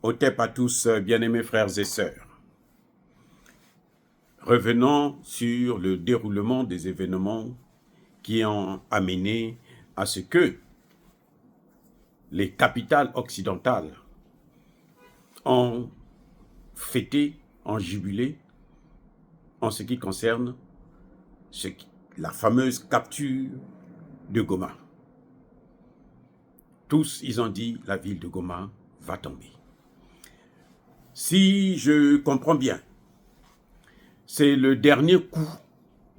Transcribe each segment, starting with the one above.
Otep à tous, bien-aimés frères et sœurs. Revenons sur le déroulement des événements qui ont amené à ce que les capitales occidentales ont fêté, ont jubilé en ce qui concerne la fameuse capture de Goma. Tous, ils ont dit, la ville de Goma va tomber. Si je comprends bien, c'est le dernier coup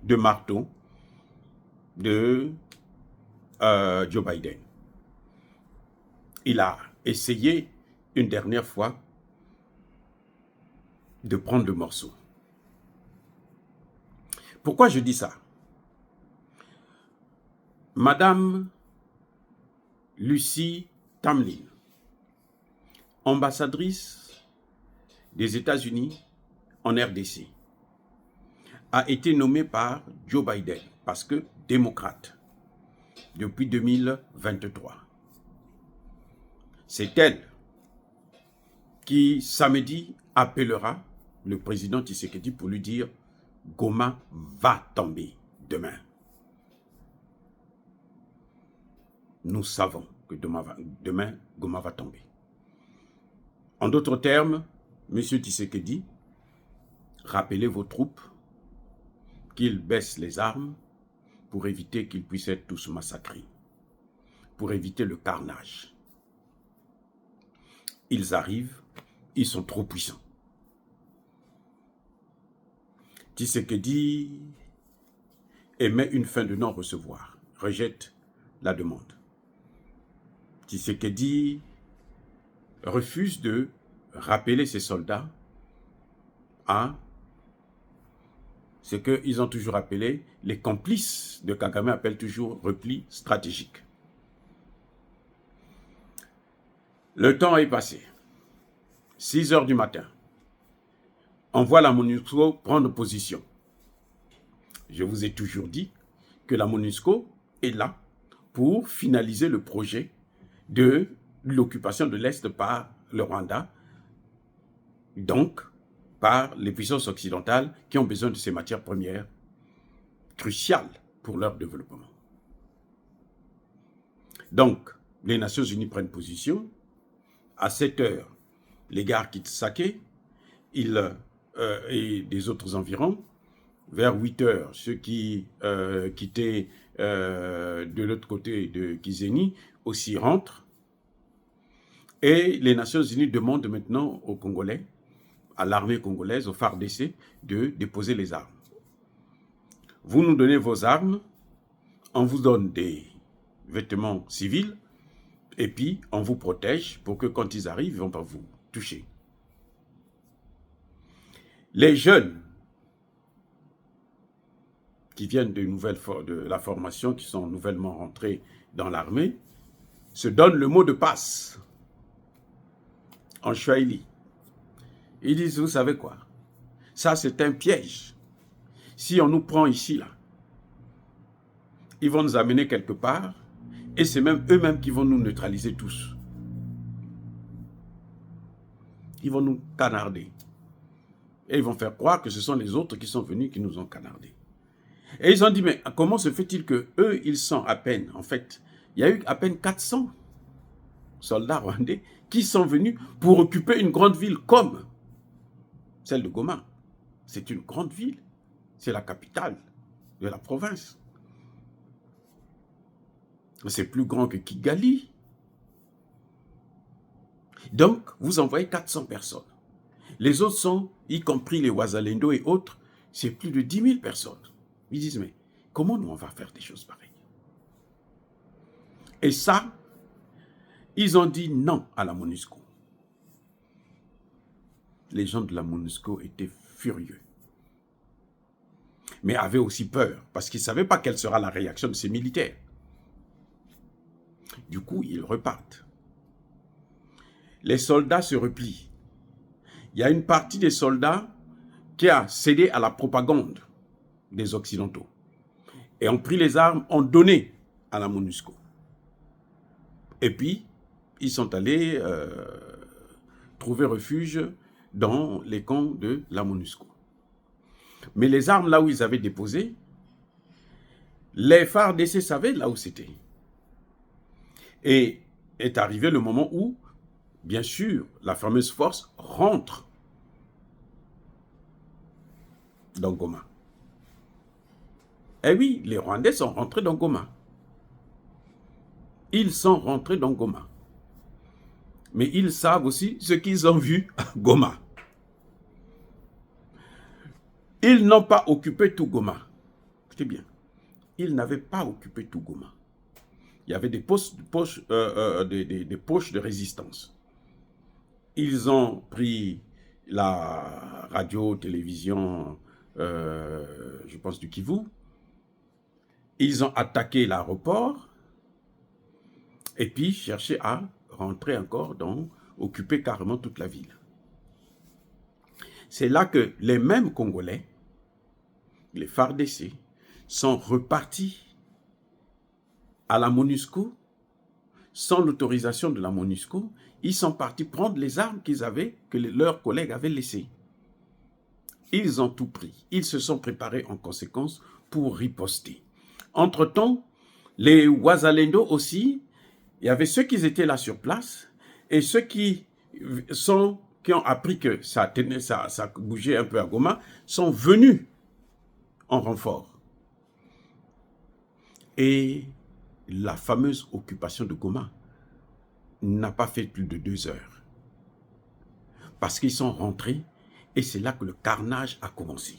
de marteau de Joe Biden. Il a essayé une dernière fois de prendre le morceau. Pourquoi je dis ça? Madame Lucie Tamlin, ambassadrice des États-Unis en RDC, a été nommée par Joe Biden parce que démocrate depuis 2023. C'est elle qui, samedi, appellera le président Tshisekedi pour lui dire « Goma va tomber demain ». Nous savons que demain, Goma va tomber. En d'autres termes, M. Tshisekedi, rappelez vos troupes qu'ils baissent les armes pour éviter qu'ils puissent être tous massacrés, pour éviter le carnage. Ils arrivent, ils sont trop puissants. Tshisekedi émet une fin de non-recevoir, rejette la demande. Tshisekedi refuse de rappeler ses soldats à ce qu'ils ont toujours appelé, les complices de Kagame appellent toujours repli stratégique. Le temps est passé. 6 heures du matin. On voit la MONUSCO prendre position. Je vous ai toujours dit que la MONUSCO est là pour finaliser le projet de l'occupation de l'Est par le Rwanda, donc par les puissances occidentales qui ont besoin de ces matières premières cruciales pour leur développement. Donc, les Nations Unies prennent position. À 7 heures, les gars quittent Saké et des autres environs. Vers 8 heures, ceux qui quittaient de l'autre côté de Kizeni aussi rentrent. Et les Nations Unies demandent maintenant aux Congolais, à l'armée congolaise, au FARDC, de déposer les armes. Vous nous donnez vos armes, on vous donne des vêtements civils, et puis on vous protège pour que quand ils arrivent, ils ne vont pas vous toucher. Les jeunes qui viennent de la formation, qui sont nouvellement rentrés dans l'armée, se donnent le mot de passe en Swahili. Ils disent, vous savez quoi? Ça, c'est un piège. Si on nous prend ici, là, ils vont nous amener quelque part, et c'est même eux-mêmes qui vont nous neutraliser tous. Ils vont nous canarder. Et ils vont faire croire que ce sont les autres qui sont venus qui nous ont canardés. Et ils ont dit, mais comment se fait-il que eux, ils sont à peine, en fait, il y a eu à peine 400 soldats rwandais qui sont venus pour occuper une grande ville comme celle de Goma. C'est une grande ville. C'est la capitale de la province. C'est plus grand que Kigali. Donc, vous envoyez 400 personnes. Les autres sont, y compris les Wazalendo et autres, c'est plus de 10 000 personnes. Ils disent, mais comment nous on va faire des choses pareilles? Et ça, ils ont dit non à la MONUSCO. Les gens de la MONUSCO étaient furieux. Mais avaient aussi peur, parce qu'ils ne savaient pas quelle sera la réaction de ces militaires. Du coup, ils repartent. Les soldats se replient. Il y a une partie des soldats qui a cédé à la propagande des Occidentaux et ont pris les armes, ont donné à la MONUSCO. Et puis, ils sont allés trouvé refuge dans les camps de la MONUSCO. Mais les armes là où ils avaient déposé, les FARDC savaient là où c'était. Et est arrivé le moment où, bien sûr, la fameuse force rentre dans Goma. Eh oui, les Rwandais sont rentrés dans Goma. Ils sont rentrés dans Goma. Mais ils savent aussi ce qu'ils ont vu à Goma. Ils n'ont pas occupé tout Goma. Écoutez bien. Ils n'avaient pas occupé tout Goma. Il y avait des poches de résistance. Ils ont pris la radio, télévision, je pense du Kivu. Ils ont attaqué l'aéroport et puis cherché à rentrer encore occuper carrément toute la ville. C'est là que les mêmes Congolais, les FARDC, sont repartis à la MONUSCO, sans l'autorisation de la MONUSCO. Ils sont partis prendre les armes que leurs collègues avaient laissées. Ils ont tout pris. Ils se sont préparés en conséquence pour riposter. Entre-temps, les Wazalendo aussi, il y avait ceux qui étaient là sur place et ceux qui ont appris que ça bougeait un peu à Goma, sont venus en renfort. Et la fameuse occupation de Goma n'a pas fait plus de 2 heures. Parce qu'ils sont rentrés et c'est là que le carnage a commencé.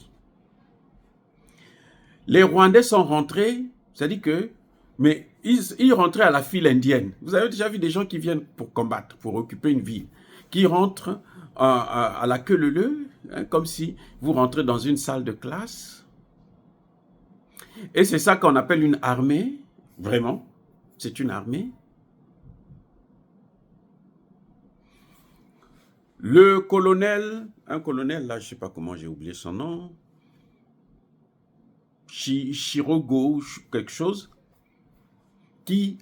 Les Rwandais sont rentrés, c'est-à-dire que, mais ils rentraient à la file indienne. Vous avez déjà vu des gens qui viennent pour combattre, pour occuper une ville, qui rentrent à la queue leu-leu, hein, comme si vous rentrez dans une salle de classe. Et c'est ça qu'on appelle une armée, vraiment, c'est une armée. Le colonel, un colonel, là, je ne sais pas comment j'ai oublié son nom, Chirogo, quelque chose, qui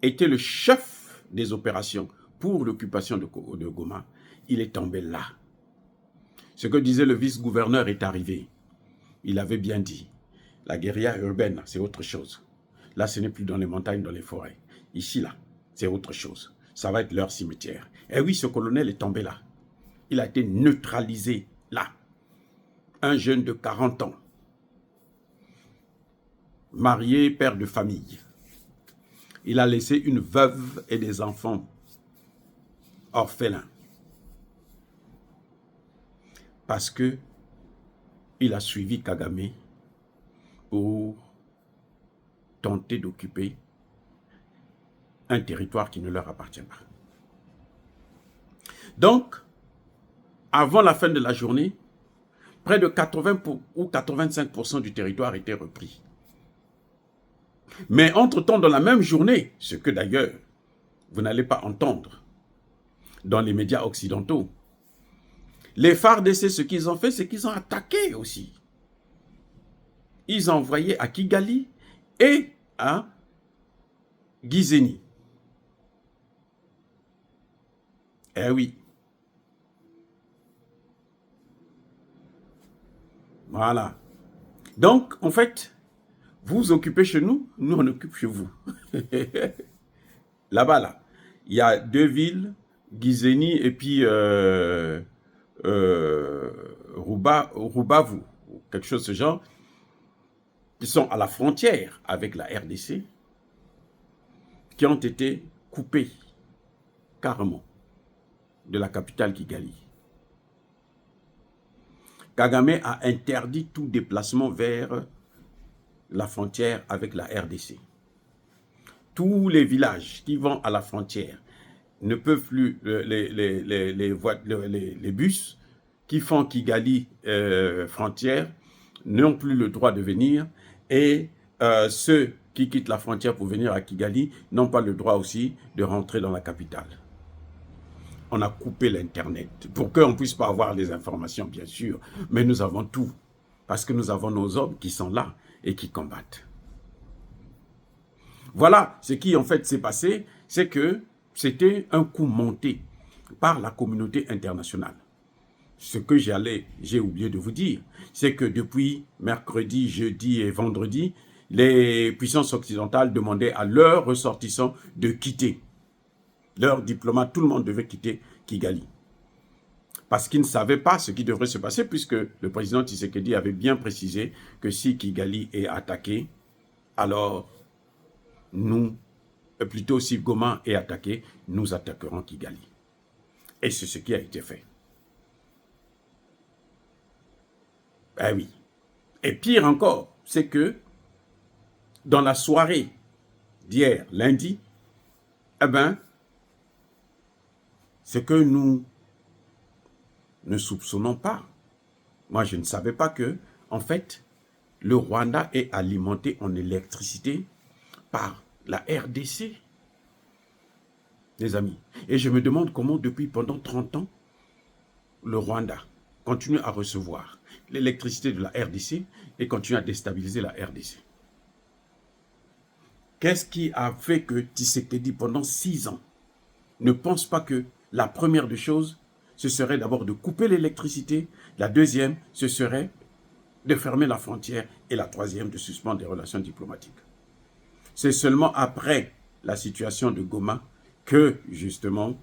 était le chef des opérations pour l'occupation de Goma, il est tombé là. Ce que disait le vice-gouverneur est arrivé. Il avait bien dit, la guérilla urbaine, c'est autre chose. Là, ce n'est plus dans les montagnes, dans les forêts. Ici, là, c'est autre chose. Ça va être leur cimetière. Et oui, ce colonel est tombé là. Il a été neutralisé là. Un jeune de 40 ans. Marié, père de famille. Il a laissé une veuve et des enfants orphelins. Parce que il a suivi Kagame pour tenter d'occuper un territoire qui ne leur appartient pas. Donc, avant la fin de la journée, près de 80 ou 85% du territoire était repris. Mais entre-temps, dans la même journée, ce que d'ailleurs, vous n'allez pas entendre dans les médias occidentaux, les FARDC, ce qu'ils ont fait, c'est qu'ils ont attaqué aussi. Ils ont envoyé à Kigali et à Gisenyi. Eh oui. Voilà. Donc, en fait, vous occupez chez nous, nous on occupe chez vous. Là-bas, là, il y a 2 villes, Gisenyi et puis Rubavu, quelque chose de ce genre, qui sont à la frontière avec la RDC, qui ont été coupés carrément de la capitale Kigali. Kagame a interdit tout déplacement vers la frontière avec la RDC. Tous les villages qui vont à la frontière ne peuvent plus, les bus qui font Kigali frontière n'ont plus le droit de venir et ceux qui quittent la frontière pour venir à Kigali n'ont pas le droit aussi de rentrer dans la capitale. On a coupé l'Internet pour qu'on ne puisse pas avoir les informations, bien sûr, mais nous avons tout parce que nous avons nos hommes qui sont là et qui combattent. Voilà ce qui en fait s'est passé, c'est que c'était un coup monté. par la communauté internationale. Ce que j'ai oublié de vous dire, c'est que depuis mercredi, jeudi et vendredi, les puissances occidentales demandaient à leurs ressortissants de quitter. Leurs diplomates, tout le monde devait quitter Kigali. Parce qu'ils ne savaient pas ce qui devrait se passer, puisque le président Tshisekedi avait bien précisé que si Kigali est attaqué, alors nous, plutôt si Goma est attaqué, nous attaquerons Kigali. Et c'est ce qui a été fait. Eh oui. Et pire encore, c'est que dans la soirée d'hier, lundi, eh bien, ce que nous ne soupçonnons pas, moi je ne savais pas que, en fait, le Rwanda est alimenté en électricité par la RDC, les amis. Et je me demande comment, pendant 30 ans, le Rwanda continue à recevoir l'électricité de la RDC et continue à déstabiliser la RDC. Qu'est-ce qui a fait que Tshisekedi, pendant 6 ans, ne pense pas que la première des choses, ce serait d'abord de couper l'électricité, la deuxième, ce serait de fermer la frontière, et la troisième, de suspendre des relations diplomatiques. C'est seulement après la situation de Goma que, justement,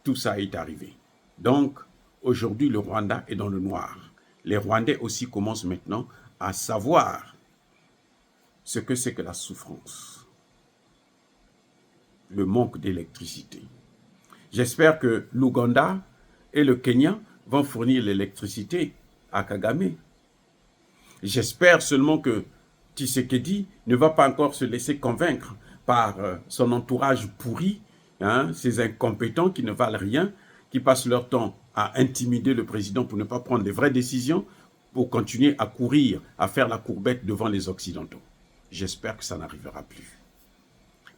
tout ça est arrivé. Donc, aujourd'hui, le Rwanda est dans le noir. Les Rwandais aussi commencent maintenant à savoir ce que c'est que la souffrance, le manque d'électricité. J'espère que l'Ouganda et le Kenya vont fournir l'électricité à Kagame. J'espère seulement que Tshisekedi ne va pas encore se laisser convaincre par son entourage pourri, ces incompétents qui ne valent rien, qui passent leur temps à intimider le président pour ne pas prendre les vraies décisions, pour continuer à courir, à faire la courbette devant les Occidentaux. J'espère que ça n'arrivera plus.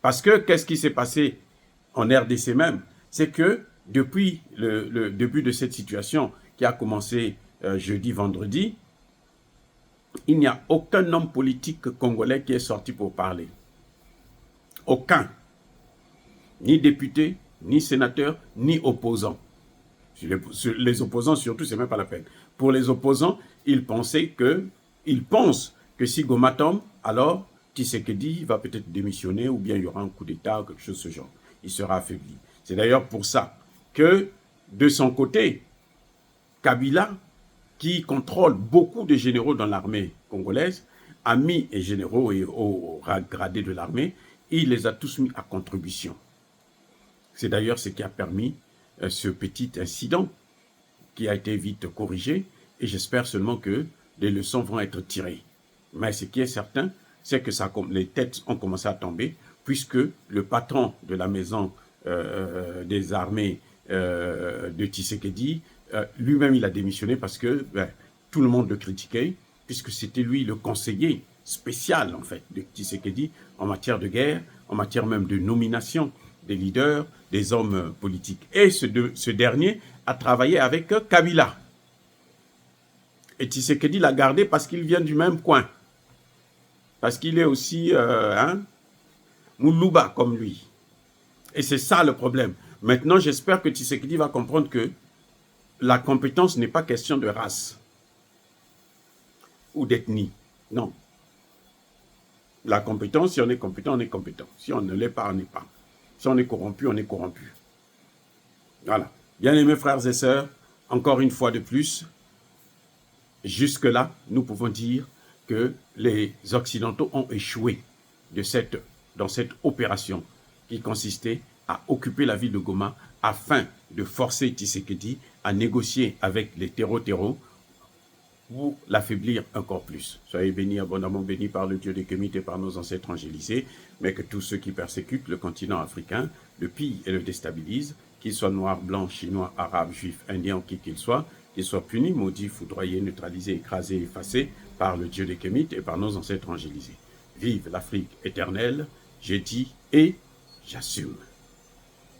Parce que, qu'est-ce qui s'est passé en RDC même? C'est que depuis le début de cette situation qui a commencé jeudi, vendredi, il n'y a aucun homme politique congolais qui est sorti pour parler. Aucun. Ni député, ni sénateur, ni opposant. Les opposants surtout, c'est même pas la peine. Pour les opposants, ils pensent que si Goma tombe, alors Tshisekedi va peut-être démissionner ou bien il y aura un coup d'État ou quelque chose de ce genre. Il sera affaibli. C'est d'ailleurs pour ça que, de son côté, Kabila, qui contrôle beaucoup de généraux dans l'armée congolaise, amis et généraux et hauts gradés de l'armée, il les a tous mis à contribution. C'est d'ailleurs ce qui a permis ce petit incident qui a été vite corrigé, et j'espère seulement que les leçons vont être tirées. Mais ce qui est certain, c'est que les têtes ont commencé à tomber, puisque le patron de la maison des armées de Tshisekedi, lui-même il a démissionné parce que tout le monde le critiquait, puisque c'était lui le conseiller spécial en fait de Tshisekedi en matière de guerre, en matière même de nomination des leaders, des hommes politiques. Et ce dernier a travaillé avec Kabila. Et Tshisekedi l'a gardé parce qu'il vient du même coin. Parce qu'il est aussi Moulouba comme lui. Et c'est ça le problème. Maintenant, j'espère que Tshisekedi va comprendre que la compétence n'est pas question de race ou d'ethnie. Non. La compétence, si on est compétent, on est compétent. Si on ne l'est pas, on n'est pas. Si on est corrompu, on est corrompu. Voilà. Bien-aimés frères et sœurs, encore une fois de plus, jusque-là, nous pouvons dire que les Occidentaux ont échoué dans cette opération qui consistait à occuper la ville de Goma afin de forcer Tshisekedi à négocier avec les terreaux pour l'affaiblir encore plus. Soyez bénis, abondamment bénis par le Dieu des Kémites et par nos ancêtres angélisés, mais que tous ceux qui persécutent le continent africain le pillent et le déstabilisent, qu'ils soient noirs, blancs, chinois, arabes, juifs, indiens, qui qu'ils soient punis, maudits, foudroyés, neutralisés, écrasés, effacés par le Dieu des Kémites et par nos ancêtres angélisés. Vive l'Afrique éternelle, j'ai dit et j'assume.